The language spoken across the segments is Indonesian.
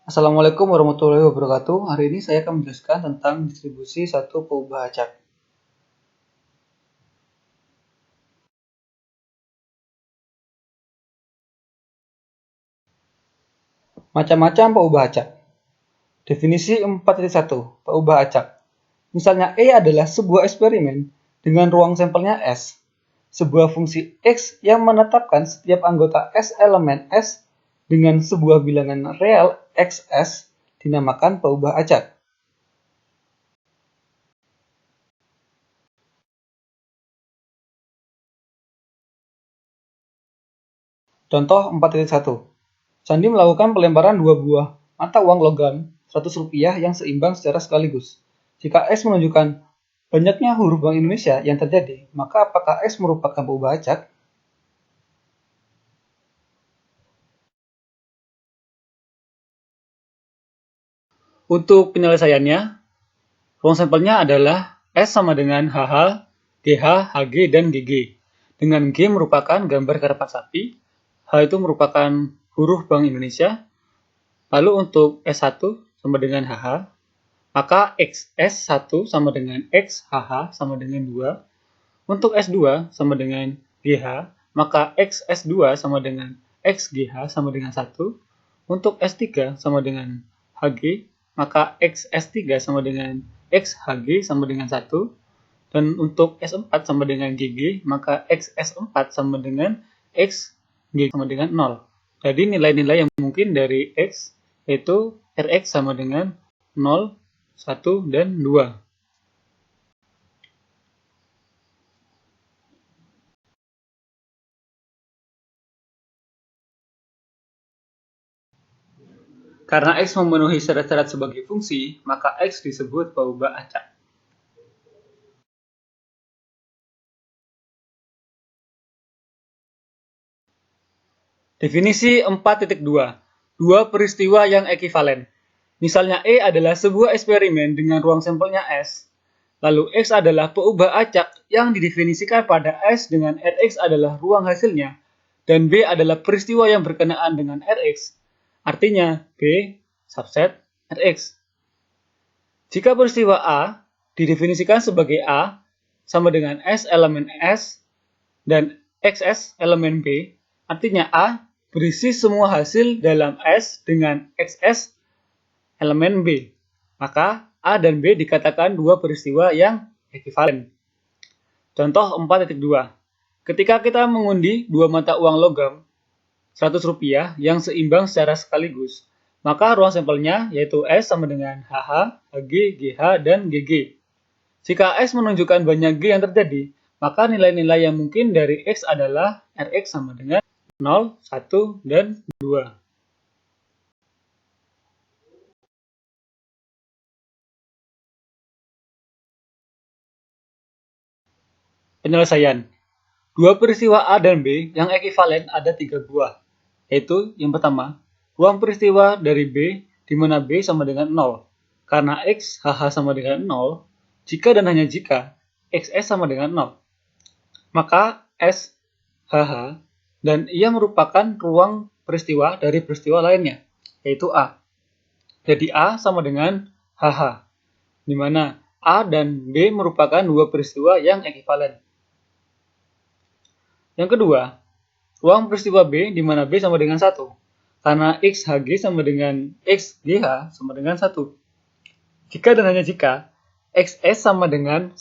Assalamualaikum warahmatullahi wabarakatuh. Hari ini saya akan menjelaskan tentang distribusi satu peubah acak. Macam-macam peubah acak. Definisi 4.1 peubah acak. Misalnya E adalah sebuah eksperimen dengan ruang sampelnya S. Sebuah fungsi X yang menetapkan setiap anggota S elemen S dengan sebuah bilangan real XS dinamakan peubah acak. Contoh 4.1. Sandi melakukan pelemparan dua buah mata uang logam Rp100 yang seimbang secara sekaligus. Jika X menunjukkan banyaknya huruf Bank Indonesia yang terjadi, maka apakah X merupakan peubah acak? Untuk penyelesaiannya, ruang sampelnya adalah S sama dengan HH, GH, HG, dan GG. Dengan G merupakan gambar karapan sapi, H itu merupakan huruf Bank Indonesia, lalu untuk S1 sama dengan HH, maka XS1 sama dengan XHH sama dengan 2. Untuk S2 sama dengan GH, maka XS2 sama dengan XGH sama dengan 1. Untuk S3 sama dengan HG, maka XS3 sama dengan XHG sama dengan 1. Dan untuk S4 sama dengan GG, maka XS4 sama dengan XG sama dengan 0. Jadi nilai-nilai yang mungkin dari X yaitu Rx sama dengan 0, 1, dan 2. Karena X memenuhi syarat-syarat sebagai fungsi, maka X disebut peubah acak. Definisi 4.2. Dua peristiwa yang ekivalen. Misalnya E adalah sebuah eksperimen dengan ruang sampelnya S, lalu X adalah peubah acak yang didefinisikan pada S dengan Rx adalah ruang hasilnya, dan B adalah peristiwa yang berkenaan dengan Rx. Artinya, B subset Rx. Jika peristiwa A didefinisikan sebagai A sama dengan S elemen S dan XS elemen B, artinya A berisi semua hasil dalam S dengan XS elemen B. Maka A dan B dikatakan dua peristiwa yang ekivalen. Contoh 4.2. Ketika kita mengundi dua mata uang logam Rp100 yang seimbang secara sekaligus, maka ruang sampelnya yaitu S sama dengan HH, HG, GH, dan GG. Jika X menunjukkan banyak G yang terjadi, maka nilai-nilai yang mungkin dari X adalah Rx sama dengan 0, 1, dan 2. Penyelesaian. Dua peristiwa A dan B yang ekivalen ada 3 buah, yaitu yang pertama, ruang peristiwa dari B di mana B sama dengan 0. Karena X, HH sama dengan 0, jika dan hanya jika XS sama dengan 0, maka S, HH, dan ia merupakan ruang peristiwa dari peristiwa lainnya, yaitu A. Jadi A sama dengan HH, di mana A dan B merupakan dua peristiwa yang ekivalen. Yang kedua, ruang peristiwa B di mana B sama dengan 1. Karena XHG sama dengan XGH sama dengan 1. Jika dan hanya jika XS sama dengan 1,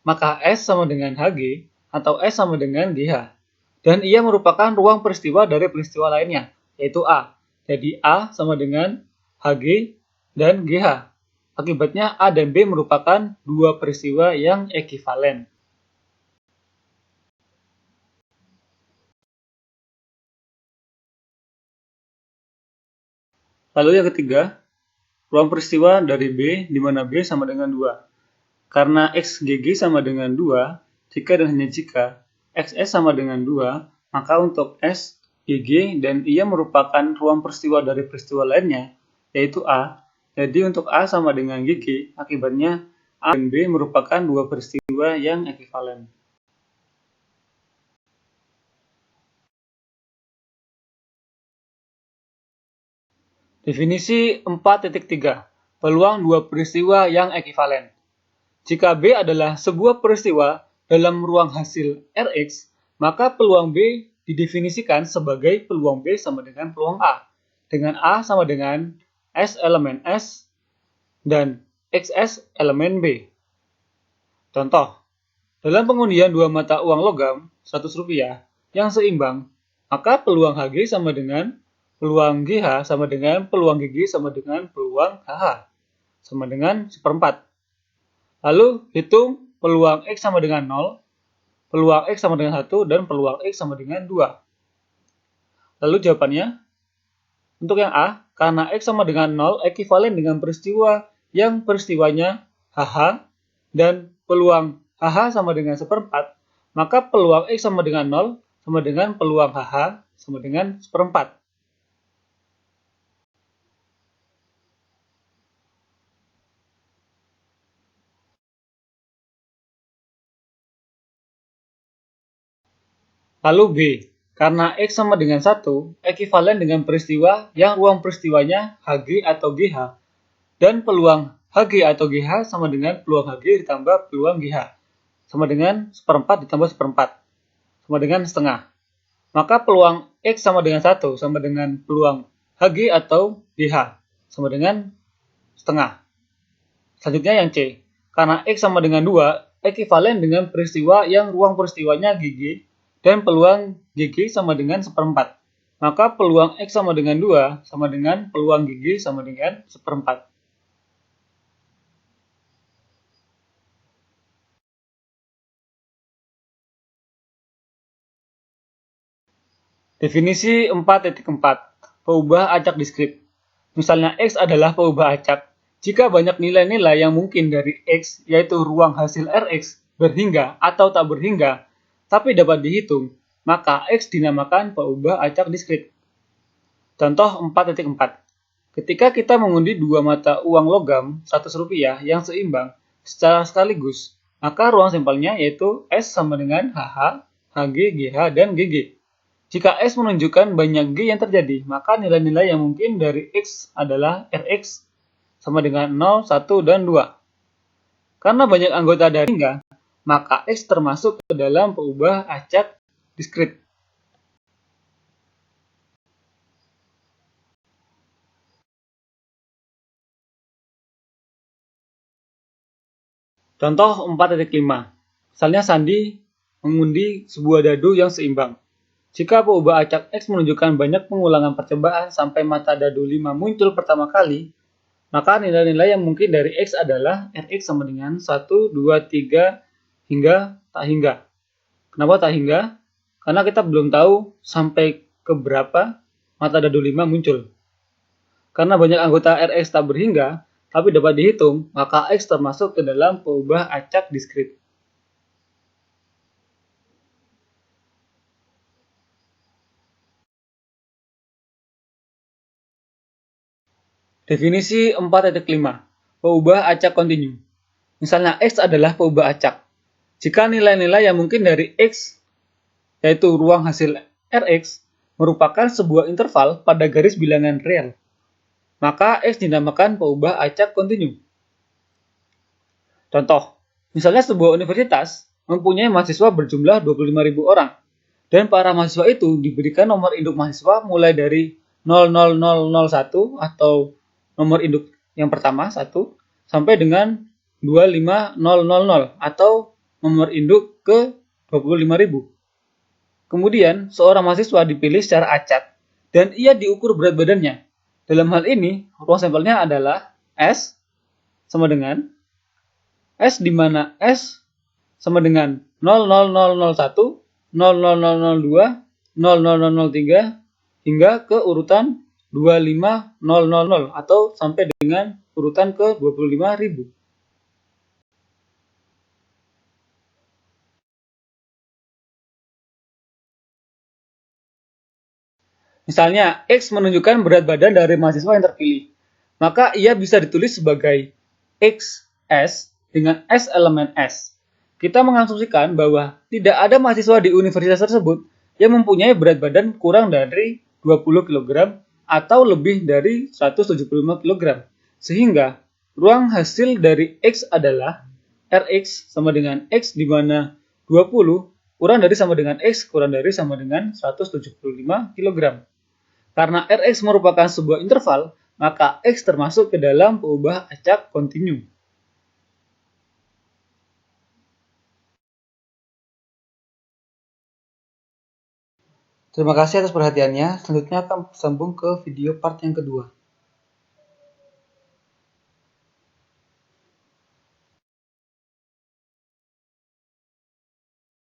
maka S sama dengan HG atau S sama dengan GH. Dan ia merupakan ruang peristiwa dari peristiwa lainnya, yaitu A. Jadi A sama dengan HG dan GH. Akibatnya A dan B merupakan dua peristiwa yang ekivalen. Lalu yang ketiga, ruang peristiwa dari B di mana B sama dengan 2. Karena XGG sama dengan 2, jika dan hanya jika XS sama dengan 2, maka untuk S, GG, dan ia merupakan ruang peristiwa dari peristiwa lainnya, yaitu A. Jadi untuk A sama dengan GG, akibatnya A dan B merupakan dua peristiwa yang ekivalen. Definisi 4.3. Peluang dua peristiwa yang ekivalen. Jika B adalah sebuah peristiwa dalam ruang hasil Rx, maka peluang B didefinisikan sebagai peluang B sama dengan peluang A, dengan A sama dengan S elemen S dan XS elemen B. Contoh, dalam pengundian dua mata uang logam Rp100 yang seimbang, maka peluang HG sama dengan peluang GH sama dengan peluang GG sama dengan peluang HH sama dengan 1/4. Lalu hitung peluang X sama dengan 0, peluang X sama dengan 1, dan peluang X sama dengan 2. Lalu jawabannya, untuk yang A, karena X sama dengan 0 ekivalen dengan peristiwa yang peristiwanya HH dan peluang HH sama dengan 1/4, maka peluang X sama dengan 0 sama dengan peluang HH sama dengan 1/4. Lalu B, karena X sama dengan 1, ekivalen dengan peristiwa yang ruang peristiwanya HG atau GH, dan peluang HG atau GH sama dengan peluang HG ditambah peluang GH, sama dengan 1/4 ditambah 1/4, sama dengan setengah. Maka peluang X sama dengan 1 sama dengan peluang HG atau GH, sama dengan setengah. Selanjutnya yang C, karena X sama dengan 2, ekivalen dengan peristiwa yang ruang peristiwanya GG, dan peluang GG sama dengan 1/4. Maka peluang X sama dengan 2 sama dengan peluang GG sama dengan 1/4. Definisi 4.4. Peubah acak diskrit. Misalnya X adalah peubah acak jika banyak nilai-nilai yang mungkin dari X, yaitu ruang hasil Rx, berhingga atau tak berhingga, tapi dapat dihitung, maka X dinamakan peubah acak diskrit. Contoh 4.4. Ketika kita mengundi dua mata uang logam Rp100 yang seimbang secara sekaligus, maka ruang sampelnya yaitu S sama dengan HH, HG, GH, dan GG. Jika S menunjukkan banyak G yang terjadi, maka nilai-nilai yang mungkin dari X adalah Rx sama dengan 0, 1, dan 2. Karena banyak anggota dari hingga, maka X termasuk ke dalam peubah acak diskrit. Contoh 4.5. Misalnya Sandi mengundi sebuah dadu yang seimbang. Jika peubah acak X menunjukkan banyak pengulangan percobaan sampai mata dadu 5 muncul pertama kali, maka nilai-nilai yang mungkin dari X adalah Rx sama dengan 1, 2, 3, hingga tak hingga. Kenapa tak hingga? Karena kita belum tahu sampai ke berapa mata dadu 5 muncul. Karena banyak anggota Rx tak berhingga, tapi dapat dihitung, maka X termasuk ke dalam peubah acak diskrit. Definisi 4.5. Peubah acak kontinu. Misalnya X adalah peubah acak. Jika nilai-nilai yang mungkin dari X, yaitu ruang hasil Rx, merupakan sebuah interval pada garis bilangan real, maka X dinamakan peubah acak kontinu. Contoh, misalnya sebuah universitas mempunyai mahasiswa berjumlah 25.000 orang, dan para mahasiswa itu diberikan nomor induk mahasiswa mulai dari 00001 atau nomor induk yang pertama 1 sampai dengan 25000 atau nomor induk ke 25.000. Kemudian seorang mahasiswa dipilih secara acak dan ia diukur berat badannya. Dalam hal ini ruang sampelnya adalah S sama dengan S di mana S sama dengan 00001, 00002, 00003 hingga ke urutan 25000 atau sampai dengan urutan ke 25.000. Misalnya, X menunjukkan berat badan dari mahasiswa yang terpilih. Maka ia bisa ditulis sebagai XS dengan S elemen S. Kita mengasumsikan bahwa tidak ada mahasiswa di universitas tersebut yang mempunyai berat badan kurang dari 20 kg atau lebih dari 175 kg. Sehingga ruang hasil dari X adalah Rx sama dengan X di mana 20 kurang dari sama dengan X kurang dari sama dengan 175 kg. Karena Rx merupakan sebuah interval, maka X termasuk ke dalam peubah acak kontinu. Terima kasih atas perhatiannya. Selanjutnya akan sambung ke video part yang kedua.